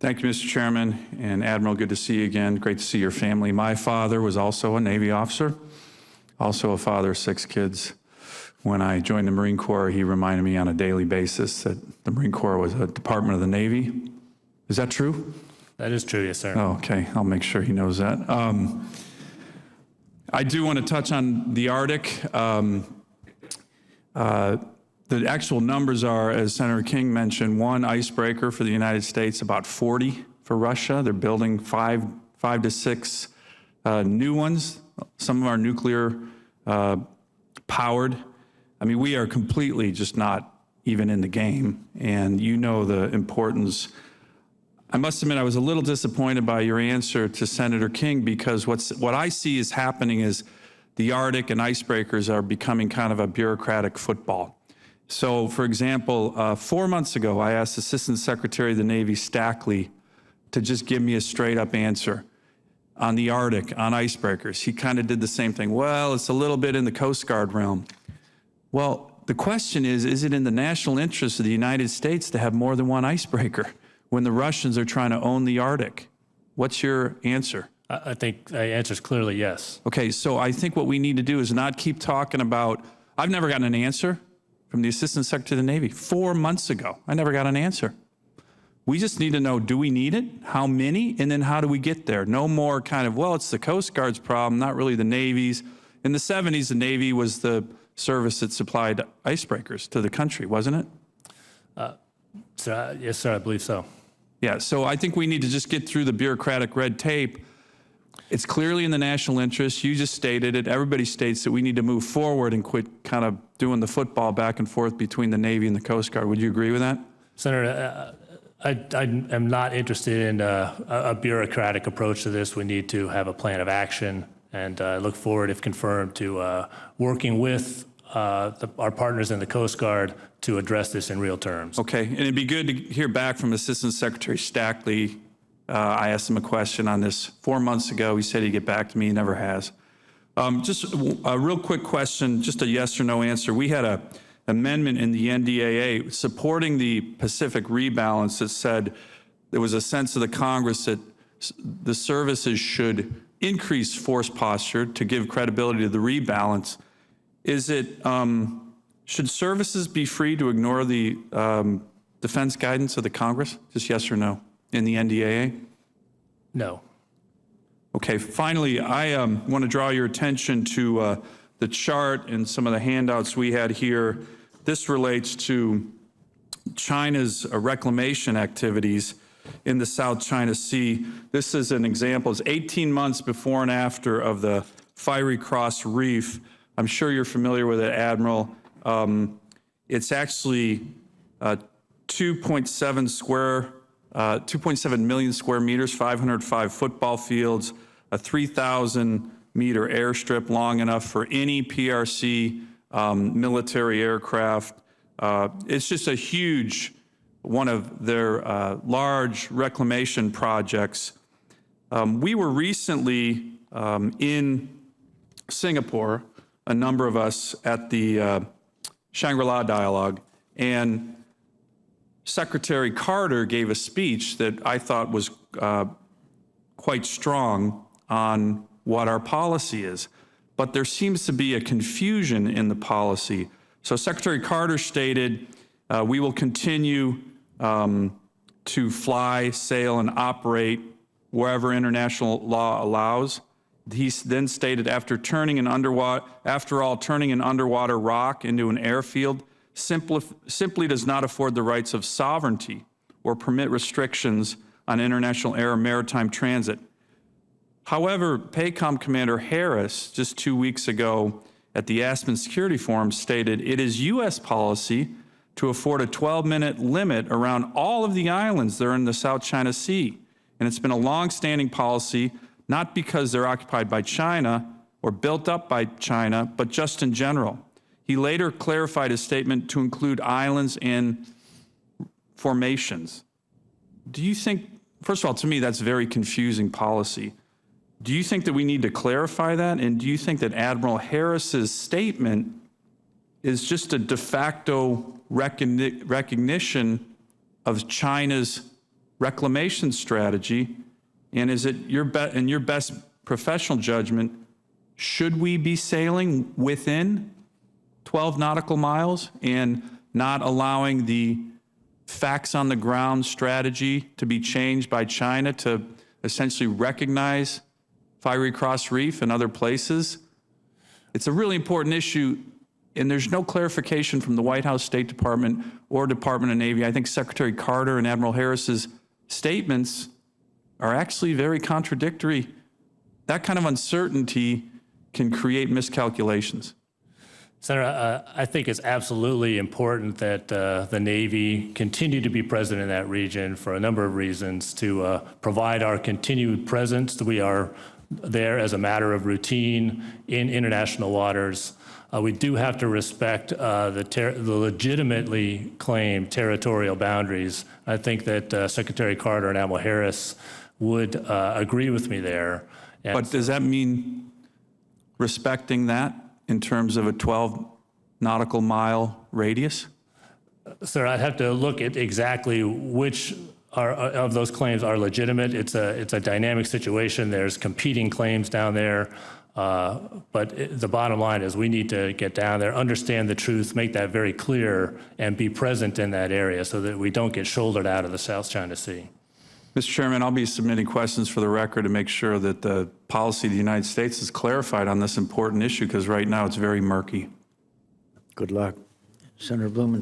Thank you, Mr. Chairman. And Admiral, good to see you again. Great to see your family. My father was also a Navy officer, also a father of 6 kids. When I joined the Marine Corps, he reminded me on a daily basis that the Marine Corps was a department of the Navy. Is that true? That is true, yes, sir. Oh, okay. I'll make sure he knows that. I do want to touch on the Arctic. The actual numbers are, as Senator King mentioned, 1 icebreaker for the United States, about 40 for Russia. They're building five to 6 new ones. Some of our nuclear powered. I mean, we are completely just not even in the game, and you know the importance. I must admit I was a little disappointed by your answer to Senator King, because what I see is happening is the Arctic and icebreakers are becoming kind of a bureaucratic football. So, for example, 4 months ago, I asked Assistant Secretary of the Navy Stackley to just give me a straight-up answer on the Arctic, on icebreakers. He kind of did the same thing. Well, it's a little bit in the Coast Guard realm. Well, the question is it in the national interest of the United States to have more than 1 icebreaker when the Russians are trying to own the Arctic? What's your answer? I think the answer is clearly yes. Okay, so I think what we need to do is not keep talking about, I've never gotten an answer from the Assistant Secretary of the Navy. 4 months ago, I never got an answer. We just need to know, do we need it? How many? And then how do we get there? No more kind of, well, it's the Coast Guard's problem, not really the Navy's. In the 70s, the Navy was the service that supplied icebreakers to the country, wasn't it? Yes, sir, I believe so. Yeah, so I think we need to just get through the bureaucratic red tape. It's clearly in the national interest. You just stated it. Everybody states that we need to move forward and quit kind of doing the football back and forth between the Navy and the Coast Guard. Would you agree with that? Senator, I am not interested in a bureaucratic approach to this. We need to have a plan of action, and I look forward, if confirmed, to working with our partners in the Coast Guard to address this in real terms. Okay, and it'd be good to hear back from Assistant Secretary Stackley. I asked him a question on this 4 months ago. He said he'd get back to me. He never has. Just a real quick question, just a yes or no answer. We had an amendment in the NDAA supporting the Pacific rebalance that said there was a sense of the Congress that the services should increase force posture to give credibility to the rebalance. Is it, should services be free to ignore the defense guidance of the Congress? Just yes or no in the NDAA? No. Okay, finally, I want to draw your attention to the chart and some of the handouts we had here. This relates to China's reclamation activities in the South China Sea. This is an example. It's 18 months before and after of the Fiery Cross Reef. I'm sure you're familiar with it, Admiral. It's actually 2.7 million square meters, 505 football fields, a 3,000-meter airstrip long enough for any PRC military aircraft. It's just a huge, one of their large reclamation projects. We were recently in Singapore, a number of us at the Shangri-La Dialogue, and Secretary Carter gave a speech that I thought was quite strong on what our policy is. But there seems to be a confusion in the policy. So Secretary Carter stated, we will continue to fly, sail, and operate wherever international law allows. He then stated, after all, turning an underwater rock into an airfield simply does not afford the rights of sovereignty or permit restrictions on international air or maritime transit. However, PACOM Commander Harris, just 2 weeks ago at the Aspen Security Forum, stated it is U.S. policy to afford a 12-minute limit around all of the islands that are in the South China Sea. And it's been a long-standing policy, not because they're occupied by China or built up by China, but just in general. He later clarified his statement to include islands and formations. Do you think, first of all, to me, that's very confusing policy. Do you think that we need to clarify that? And do you think that Admiral Harris's statement is just a de facto recognition of China's reclamation strategy? And is it in your best professional judgment, should we be sailing within 12 nautical miles and not allowing the facts on the ground strategy to be changed by China to essentially recognize Fiery Cross Reef and other places? It's a really important issue, and there's no clarification from the White House, State Department, or Department of Navy. I think Secretary Carter and Admiral Harris's statements are actually very contradictory. That kind of uncertainty can create miscalculations. Senator, I think it's absolutely important that the Navy continue to be present in that region for a number of reasons, to provide our continued presence. We are there as a matter of routine in international waters. We do have to respect the legitimately claimed territorial boundaries. I think that Secretary Carter and Admiral Harris would agree with me there. And but does that mean respecting that in terms of a 12 nautical mile radius? Sir, I'd have to look at exactly which of those claims are legitimate. It's a dynamic situation. There's competing claims down there. But the bottom line is we need to get down there, understand the truth, make that very clear, and be present in that area so that we don't get shouldered out of the South China Sea. Mr. Chairman, I'll be submitting questions for the record to make sure that the policy of the United States is clarified on this important issue, because right now it's very murky. Good luck. Senator Blumenthal.